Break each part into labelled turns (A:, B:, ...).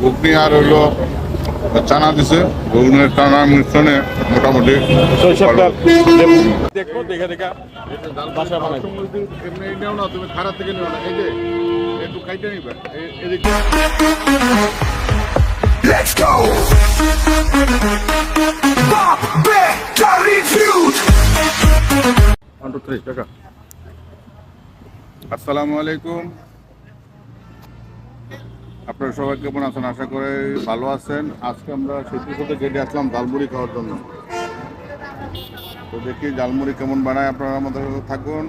A: ঘুগনি আর হইলো চানা দিছে, ঘুগনের টানা মিশ্রণে মোটামুটি
B: দেখবো দেখে দেখা বাসা বানাই।
A: এমনি নেও না, তুমি খারাপ থেকে নেও না, এই যে একটু খাইতে নিবে এদিক।
C: Let's go! Bob Battery Fuse!
A: 1 2 3 টাকা। আসসালামু আলাইকুম, আপনারা সবাই কেমন আছেন? আশা করি ভালো আছেন। আজকে আমরা সেতুপথে গেটে আসলাম ঝালমুড়ি খাওয়ার জন্য। তো দেখি ঝালমুড়ি কেমন বানায়, আপনারা আমাদের সাথে থাকুন।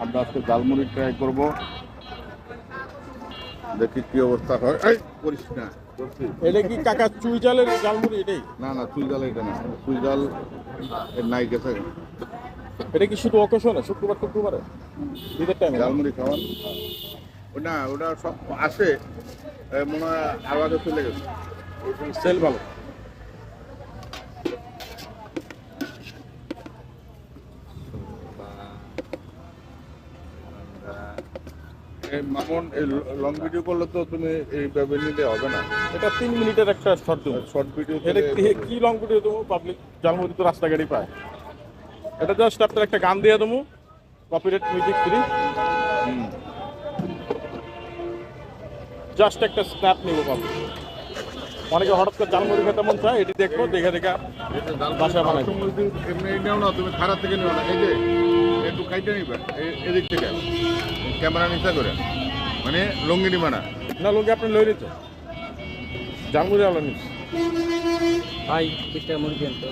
A: আমরা আজকে ঝালমুড়ি ট্রাই করব, দেখি কি অবস্থা হয়। এই করিস না,
B: এটা কি কাকা চুই জালের জালমুড়ি? এটাই
A: না না, চুই জাল এটা না, চুই জাল এর নাই গেছে।
B: এটা কি শুধু অকেশনে শুক্রবারে ঈদের টাইমে
A: ঝালমুড়ি খাওয়ান না, ওটা সব আসে, মনে হয় আওয়াজে চলে গেছে।
B: সেল ভালো।
A: মামুন, এই লং ভিডিও করলে তো তুমি এইভাবে নিতে হবে না।
B: এটা 3 মিনিটের একটা শর্ট দেবো।
A: শর্ট ভিডিও
B: এটা কি লং ভিডিও দেবো? পাবলিক জালমুড়ি তো রাস্তাঘাটই পায়। এটা জাস্ট আপনার একটা গান দিয়ে দেবো, কপিরাইট মিউজিক ফ্রি। জাস্ট একটা স্ন্যাপ নিব পাবলিক। অনেকে হঠাৎ করে জালমুড়ি খেতে মন চায়, এটি দেখবো দেখে দেখা বাসা বানাই।
A: এমনি নেও না, তুমি খারাপ থেকে নেও না, এই যে একটু খাইতে নিবে এদিক থেকে ক্যামেরা নিচা করে, মানে লঙ্গি নিবে না।
B: না লুঙ্গি আপনি লই নিতে জালমুড়ি আলো নিস।
D: ভাই 20 টাকা মুড়ি দেন তো,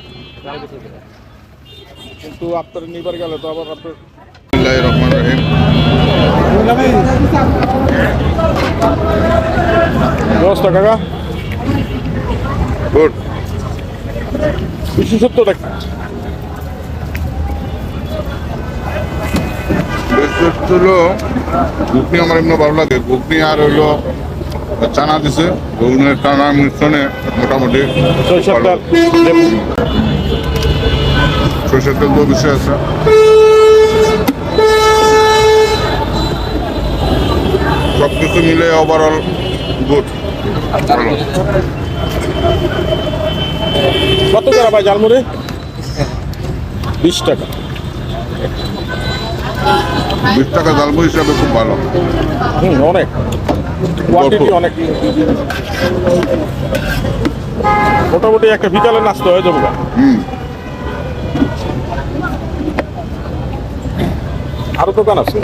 D: গাড়ি বেশি দেন।
B: কিন্তু আপনার নিবার গেলে তো আবার আপনার
A: বিসমিল্লাহির রহমানির রহিম।
B: ব্যবস্থা কাকা
A: গুড।
B: 270 টাকা।
A: হলো ঘুগনি, আমার এমনি ভালো লাগে। ঘুগনি আর হইলো চানা দিছে, ঘুগনের টানা মিশ্রণে মোটামুটি
B: সরিষার
A: ভালো।
B: তেল, লেবু।
A: সরষের তেল তো বেশি আছে। সব কিছু মিলে ওভারঅল গুড, ভালো।
B: কত করে ভাই জালমুড়ি? 20 টাকা।
A: 20 টাকা ঝালমুড়ি হিসাবে খুব ভালো।
B: অনেক কোয়ান্টিটি, অনেক। মোটামুটি একটা বিকালে নাস্তা হয়ে যাবো। আরো দোকান আছে।